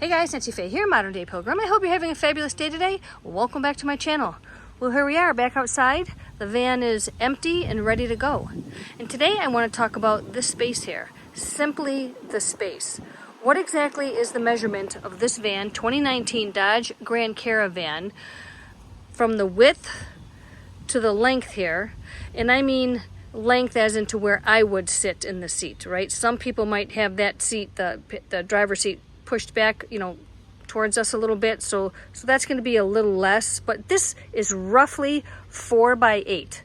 Hey guys, Nancy Faye here, Modern Day Pilgrim. I hope you're having a fabulous day today. Welcome back to my channel. Well, here we are back outside. The van is empty and ready to go. And today I want to talk about this space here. Simply the space. What exactly is the measurement of this van, 2019 Dodge Grand Caravan, from the width to the length here? And I mean length as into where I would sit in the seat, right? Some people might have that seat, the driver's seat, pushed back, towards us a little bit, so that's going to be a little less, but this is roughly 4 by 8.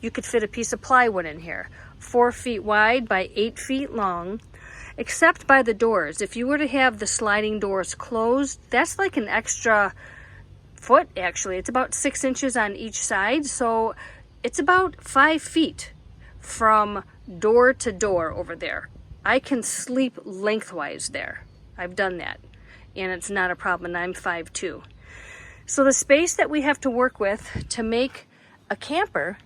You could fit a piece of plywood in here, 4 feet wide by 8 feet long, except by the doors. If you were to have the sliding doors closed, that's like an extra foot. Actually, it's about 6 inches on each side, so it's about 5 feet from door to door over there. I can sleep lengthwise there. I've done that, and it's not a problem, and I'm 5'2". So the space that we have to work with to make a camper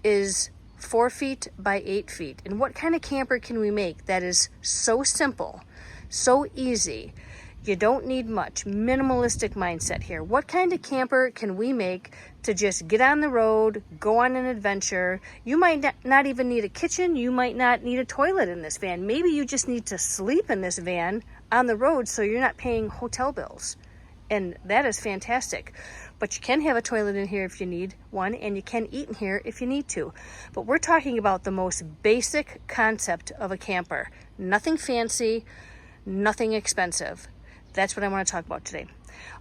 is 4 feet by 8 feet. And what kind of camper can we make that is so simple, so easy? You don't need much. Minimalistic mindset here. What kind of camper can we make to just get on the road, go on an adventure? You might not even need a kitchen. You might not need a toilet in this van. Maybe you just need to sleep in this van on the road so you're not paying hotel bills. And that is fantastic. But you can have a toilet in here if you need one, and you can eat in here if you need to. But we're talking about the most basic concept of a camper. Nothing fancy, nothing expensive. That's what I want to talk about today.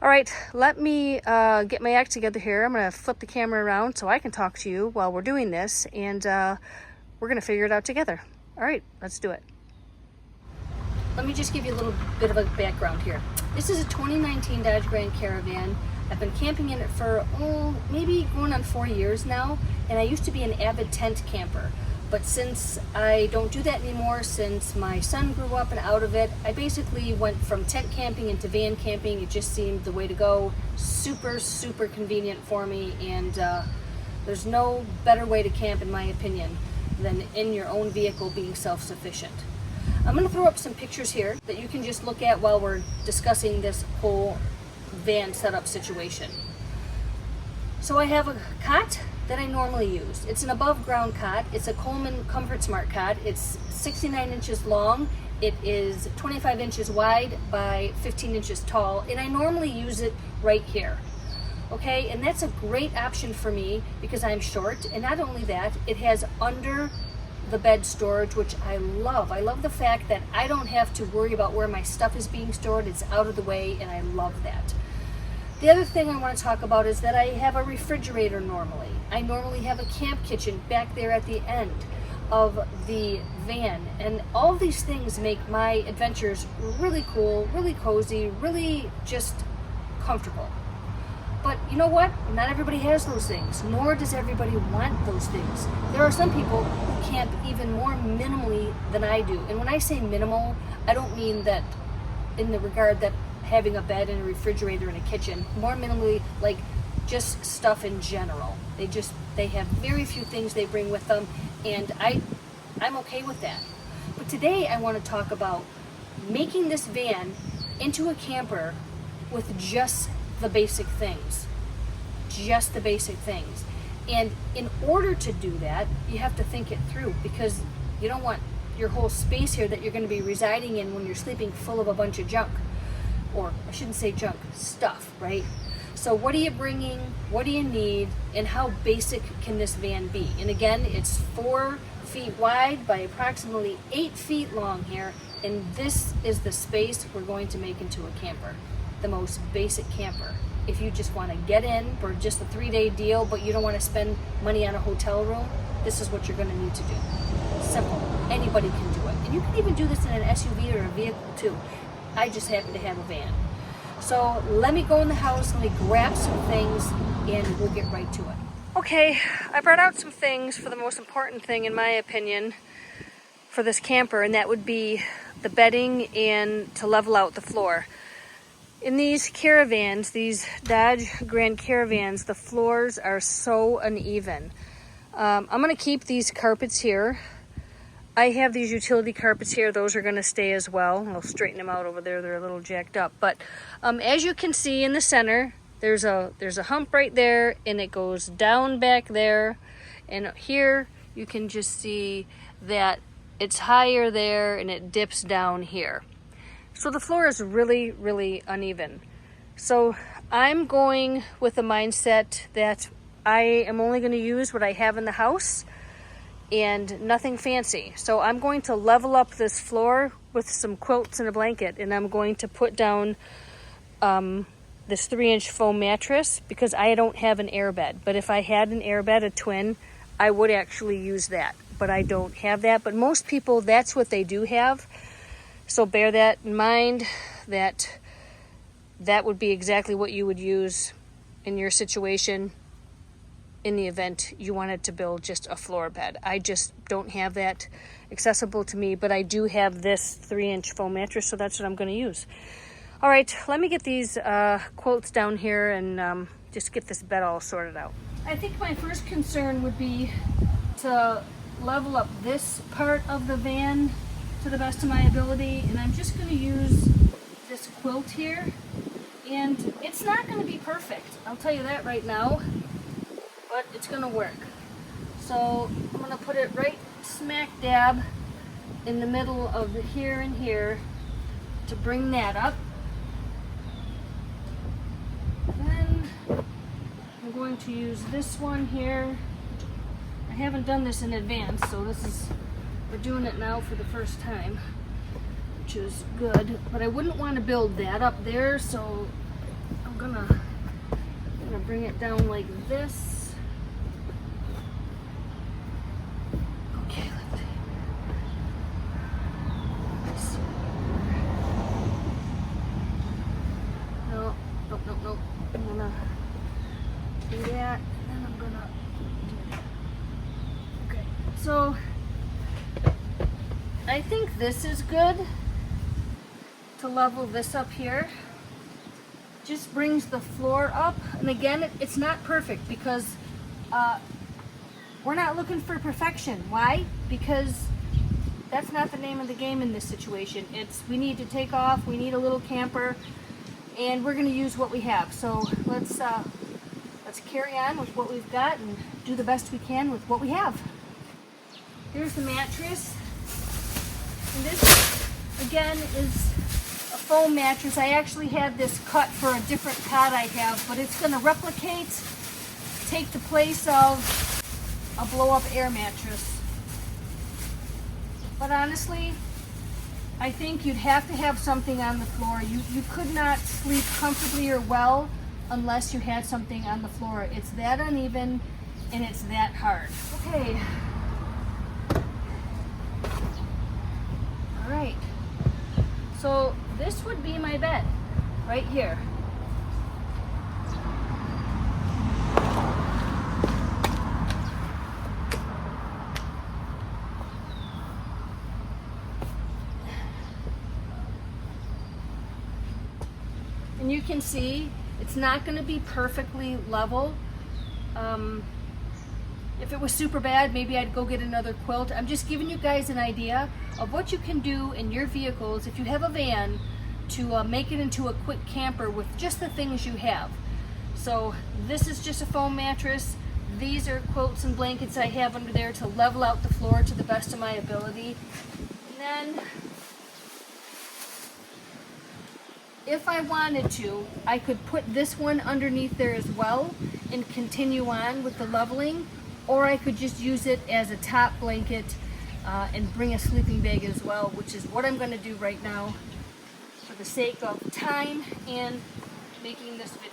All right, let me get my act together here. I'm going to flip the camera around so I can talk to you while we're doing this, and we're going to figure it out together. All right, let's do it. Let me just give you a little bit of a background here. This is a 2019 Dodge Grand Caravan. I've been camping in it for, maybe going on 4 years now, and I used to be an avid tent camper. But since I don't do that anymore, since my son grew up and out of it, I basically went from tent camping into van camping. It just seemed the way to go. Super, super convenient for me, and there's no better way to camp, in my opinion, than in your own vehicle being self-sufficient. I'm going to throw up some pictures here that you can just look at while we're discussing this whole van setup situation. So I have a cot that I normally use. It's an above ground cot. It's a Coleman Comfortsmart cot. It's 69 inches long. It is 25 inches wide by 15 inches tall, and I normally use it right here. Okay, and that's a great option for me because I'm short, and not only that, it has under the bed storage, which I love. I love the fact that I don't have to worry about where my stuff is being stored. It's out of the way, and I love that. The other thing I want to talk about is that I have a refrigerator normally. I normally have a camp kitchen back there at the end of the van, and all these things make my adventures really cool, really cozy, really just comfortable. But you know what? Not everybody has those things, nor does everybody want those things. There are some people who camp even more minimally than I do. And when I say minimal, I don't mean that in the regard that having a bed and a refrigerator and a kitchen, more minimally like just stuff in general. They have very few things they bring with them, and I'm okay with that. But today I want to talk about making this van into a camper with just the basic things. Just the basic things. And in order to do that, you have to think it through, because you don't want your whole space here that you're going to be residing in when you're sleeping full of a bunch of junk. Or I shouldn't say junk, stuff, right? So what are you bringing? What do you need? And how basic can this van be? And again, it's 4 feet wide by approximately 8 feet long here. And this is the space we're going to make into a camper. The most basic camper. If you just want to get in for just a 3-day deal, but you don't want to spend money on a hotel room, this is what you're going to need to do. Simple. Anybody can do it. And you can even do this in an SUV or a vehicle too. I just happen to have a van. So let me go in the house, let me grab some things, and we'll get right to it. Okay, I brought out some things for the most important thing, in my opinion, for this camper, and that would be the bedding and to level out the floor. In these caravans, these Dodge Grand Caravans, the floors are so uneven. I'm going to keep these carpets here. I have these utility carpets here. Those are going to stay as well. I'll straighten them out over there. They're a little jacked up. But as you can see in the center, there's a hump right there, and it goes down back there. And here you can just see that it's higher there and it dips down here. So the floor is really, really uneven. So I'm going with the mindset that I am only going to use what I have in the house and nothing fancy. So I'm going to level up this floor with some quilts and a blanket, and I'm going to put down this 3-inch foam mattress because I don't have an air bed. But if I had an air bed, a twin, I would actually use that. But I don't have that. But most people, that's what they do have. So bear that in mind, that would be exactly what you would use in your situation in the event you wanted to build just a floor bed. I just don't have that accessible to me, but I do have this 3-inch foam mattress, so that's what I'm going to use. All right, let me get these quotes down here and just get this bed all sorted out. I think my first concern would be to level up this part of the van to the best of my ability, and I'm just going to use this quilt here, and it's not going to be perfect, I'll tell you that right now, but it's going to work. So I'm going to put it right smack dab in the middle of the here and here to bring that up. Then I'm going to use this one here. I haven't done this in advance, so we're doing it now for the first time, which is good. But I wouldn't want to build that up there, so I'm gonna bring it down like this. Okay, let's see. No. I'm gonna do that, and then I'm gonna do that. Okay, so I think this is good to level this up here. Just brings the floor up, and again, it's not perfect because we're not looking for perfection. Why? Because that's not the name of the game in this situation. We need to take off, we need a little camper, and we're going to use what we have. So let's carry on with what we've got and do the best we can with what we have. Here's the mattress. And this, again, is a foam mattress. I actually had this cut for a different cot I have, but it's going to take the place of a blow-up air mattress. But honestly, I think you'd have to have something on the floor. You could not sleep comfortably or well unless you had something on the floor. It's that uneven and it's that hard. Okay. All right. So this would be my bed right here. And you can see it's not going to be perfectly level. If it was super bad, maybe I'd go get another quilt. I'm just giving you guys an idea of what you can do in your vehicles if you have a van to make it into a quick camper with just the things you have. So this is just a foam mattress. These are quilts and blankets I have under there to level out the floor to the best of my ability. And then if I wanted to, I could put this one underneath there as well and continue on with the leveling, or I could just use it as a top blanket and bring a sleeping bag as well, which is what I'm going to do right now for the sake of time and making this video.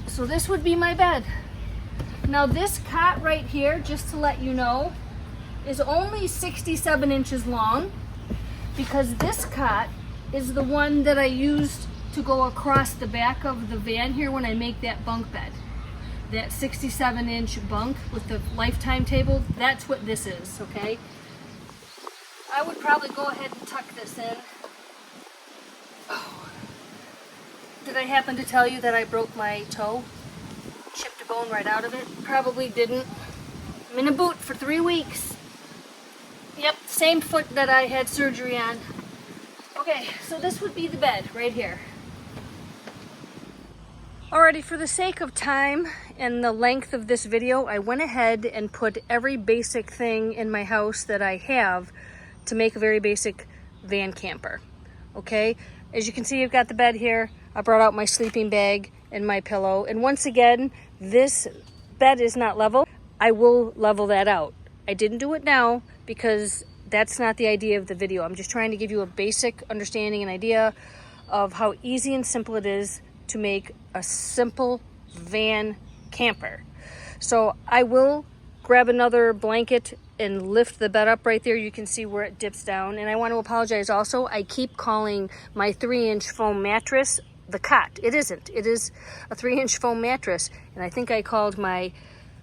So this would be my bed. Now this cot right here, just to let you know, is only 67 inches long because this cot is the one that I used to go across the back of the van here when I make that bunk bed. That 67-inch bunk with the lifetime table, that's what this is, okay? I would probably go ahead and tuck this in. Oh. Did I happen to tell you that I broke my toe? Chipped a bone right out of it? Probably didn't. I'm in a boot for 3 weeks. Yep, same foot that I had surgery on. Okay, so this would be the bed right here. Alrighty, for the sake of time and the length of this video, I went ahead and put every basic thing in my house that I have to make a very basic van camper. Okay, as you can see, I've got the bed here. I brought out my sleeping bag and my pillow. And once again, this bed is not level. I will level that out. I didn't do it now because that's not the idea of the video. I'm just trying to give you a basic understanding and idea of how easy and simple it is to make a simple van camper. So I will grab another blanket and lift the bed up right there. You can see where it dips down. And I want to apologize also. I keep calling my 3-inch foam mattress the cot. It isn't. It is a 3-inch foam mattress. And I think I called my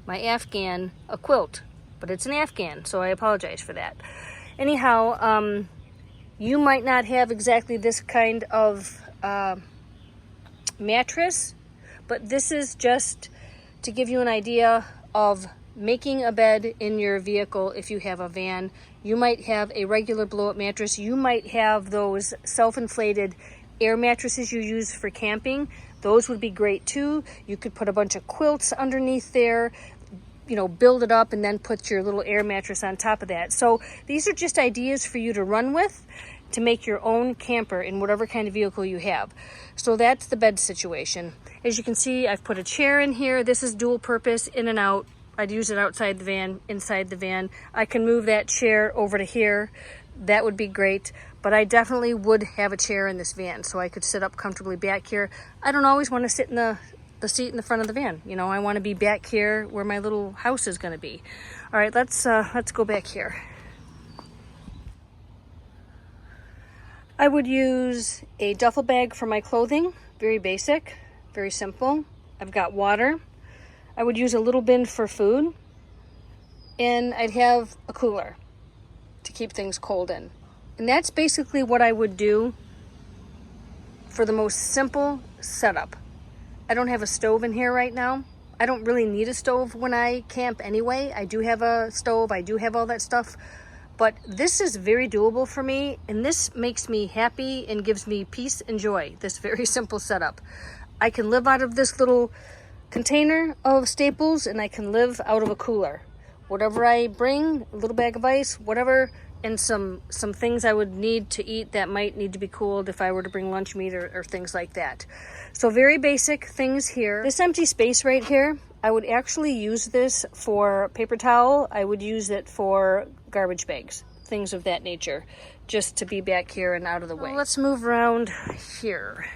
Afghan a quilt, but it's an Afghan. So I apologize for that. Anyhow, you might not have exactly this kind of mattress, but this is just to give you an idea of making a bed in your vehicle. If you have a van, you might have a regular blow-up mattress. You might have those self-inflated air mattresses you use for camping. Those would be great too. You could put a bunch of quilts underneath there, you know, build it up and then put your little air mattress on top of that. So these are just ideas for you to run with to make your own camper in whatever kind of vehicle you have. So that's the bed situation. As you can see, I've put a chair in here. This is dual purpose, in and out. I'd use it outside the van, inside the van. I can move that chair over to here. That would be great. But I definitely would have a chair in this van so I could sit up comfortably back here. I don't always want to sit in the seat in the front of the van. You know, I want to be back here where my little house is going to be. All right, let's go back here. I would use a duffel bag for my clothing. Very basic, very simple. I've got water. I would use a little bin for food. And I'd have a cooler to keep things cold in. And that's basically what I would do for the most simple setup. I don't have a stove in here right now. I don't really need a stove when I camp anyway. I do have a stove. I do have all that stuff. But this is very doable for me, and this makes me happy and gives me peace and joy, this very simple setup. I can live out of this little container of staples, and I can live out of a cooler. Whatever I bring, a little bag of ice, whatever, and some things I would need to eat that might need to be cooled if I were to bring lunch meat or things like that. So very basic things here. This empty space right here, I would actually use this for paper towel. I would use it for garbage bags, things of that nature, just to be back here and out of the way. Well, let's move around here.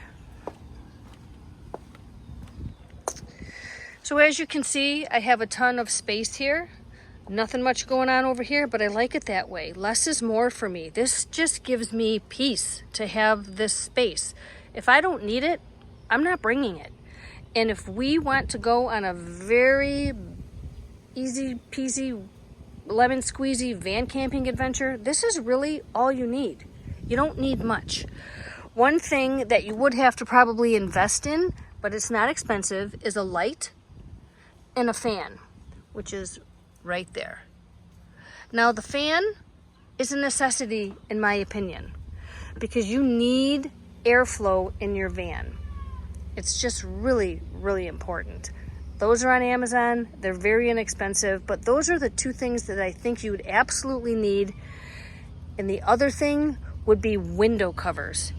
So as you can see, I have a ton of space here. Nothing much going on over here, but I like it that way. Less is more for me. This just gives me peace to have this space. If I don't need it, I'm not bringing it. And if we want to go on a very easy peasy, lemon squeezy van camping adventure, this is really all you need. You don't need much. One thing that you would have to probably invest in, but it's not expensive, is a light and a fan, which is right there. Now the fan is a necessity in my opinion because you need airflow in your van. It's just really, really important. Those are on Amazon. They're very inexpensive, but those are the two things that I think you would absolutely need. And the other thing would be window covers.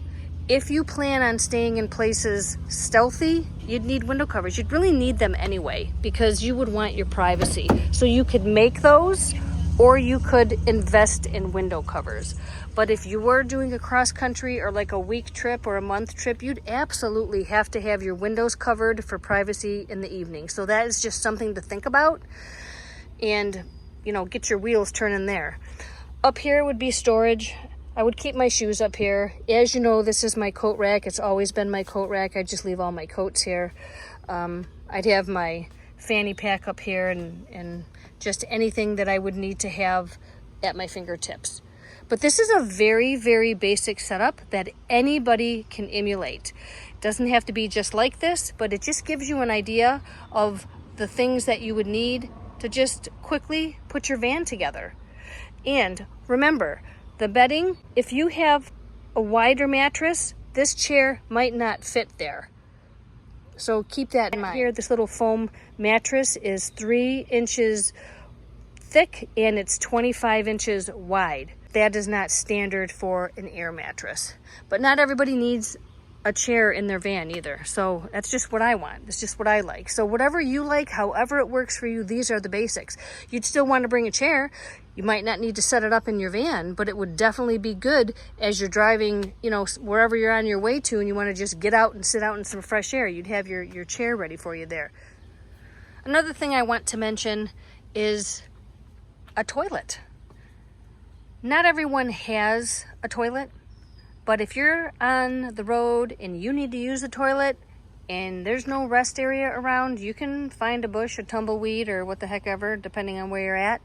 If you plan on staying in places stealthy, you'd need window covers. You'd really need them anyway because you would want your privacy. So you could make those or you could invest in window covers. But if you were doing a cross country or like a week trip or a month trip, you'd absolutely have to have your windows covered for privacy in the evening. So that is just something to think about and, you know, get your wheels turning there. Up here would be storage. I would keep my shoes up here. As you know, this is my coat rack. It's always been my coat rack. I just leave all my coats here. I'd have my fanny pack up here and just anything that I would need to have at my fingertips. But this is a very, very basic setup that anybody can emulate. Doesn't have to be just like this, but it just gives you an idea of the things that you would need to just quickly put your van together. And remember, the bedding, if you have a wider mattress, this chair might not fit there. So keep that in mind. Here, this little foam mattress is 3 inches thick and it's 25 inches wide. That is not standard for an air mattress. But not everybody needs a chair in their van either. So that's just what I want. It's just what I like. So whatever you like, however it works for you, these are the basics. You'd still want to bring a chair. You might not need to set it up in your van, but it would definitely be good as you're driving, you know, wherever you're on your way to and you want to just get out and sit out in some fresh air. You'd have your chair ready for you there. Another thing I want to mention is a toilet. Not everyone has a toilet, but if you're on the road and you need to use a toilet and there's no rest area around, you can find a bush, a tumbleweed, or what the heck ever, depending on where you're at.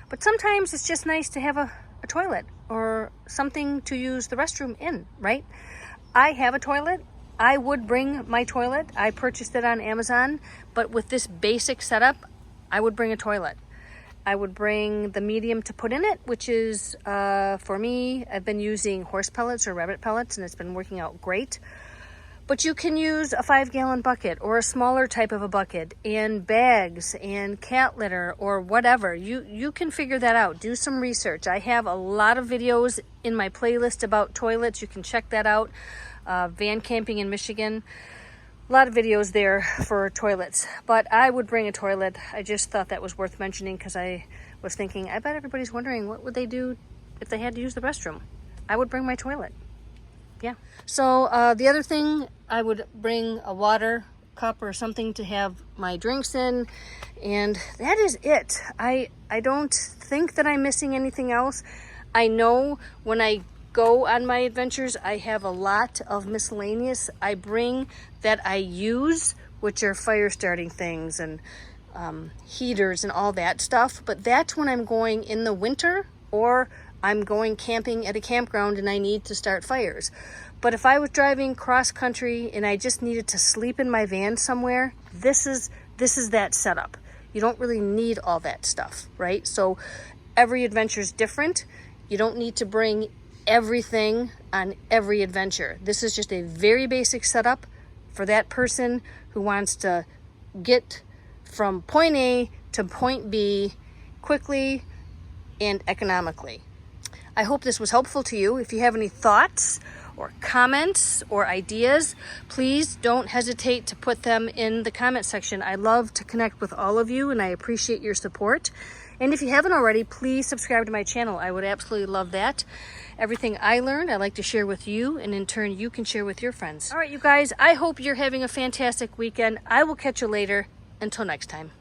But sometimes it's just nice to have a toilet or something to use the restroom in, right? I have a toilet. I would bring my toilet. I purchased it on Amazon, but with this basic setup, I would bring a toilet. I would bring the medium to put in it, which is, for me, I've been using horse pellets or rabbit pellets, and it's been working out great. But you can use a 5-gallon bucket or a smaller type of a bucket and bags and cat litter or whatever. You can figure that out. Do some research. I have a lot of videos in my playlist about toilets. You can check that out. Van camping in Michigan. A lot of videos there for toilets, but I would bring a toilet. I just thought that was worth mentioning because I was thinking, I bet everybody's wondering what would they do if they had to use the restroom. I would bring my toilet. Yeah. So the other thing, I would bring a water cup or something to have my drinks in, and that is it. I don't think that I'm missing anything else. I know when I go on my adventures, I have a lot of miscellaneous I bring that I use, which are fire starting things and heaters and all that stuff. But that's when I'm going in the winter or I'm going camping at a campground and I need to start fires. But if I was driving cross country and I just needed to sleep in my van somewhere, this is that setup. You don't really need all that stuff, right? So every adventure is different. You don't need to bring everything on every adventure. This is just a very basic setup for that person who wants to get from point A to point B quickly and economically. I hope this was helpful to you. If you have any thoughts or comments or ideas, please don't hesitate to put them in the comment section. I love to connect with all of you and I appreciate your support. And if you haven't already, please subscribe to my channel. I would absolutely love that. Everything I learned, I like to share with you, and in turn, you can share with your friends. All right, you guys, I hope you're having a fantastic weekend. I will catch you later. Until next time.